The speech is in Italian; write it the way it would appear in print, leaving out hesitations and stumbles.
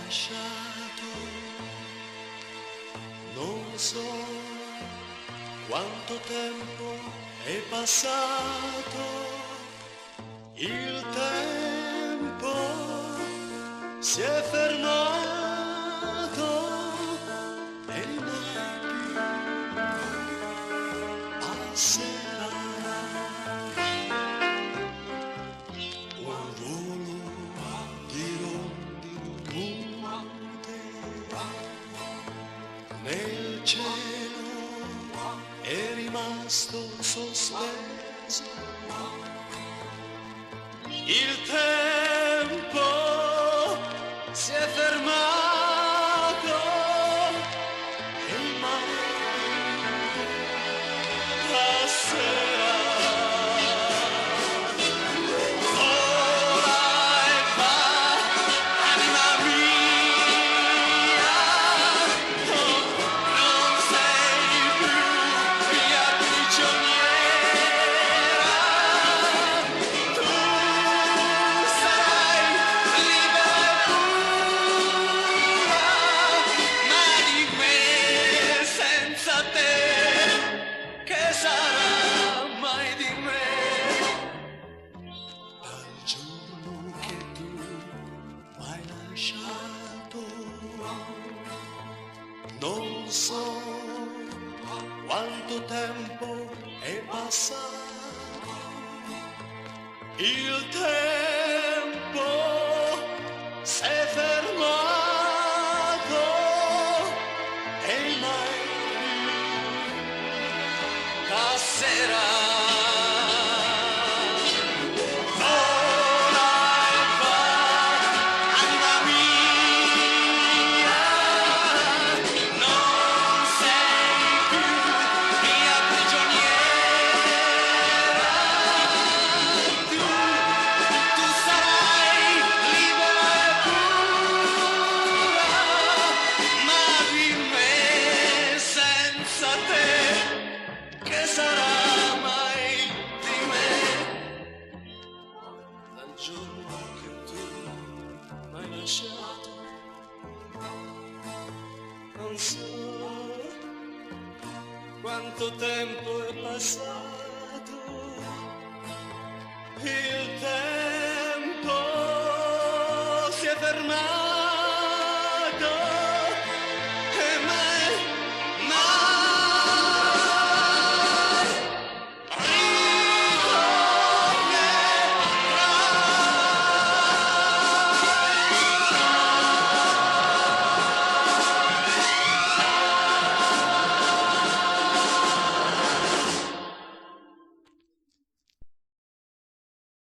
lasciato, non so quanto tempo è passato, il tempo si è fermato e mai più passerà. Un volo di rondini multe nel cielo è rimasto sospeso. Il tempo si è fermato e mai passerà. Non so quanto tempo è passato, il tempo si è fermato e mai più passerà. Non so quanto tempo è passato, il tempo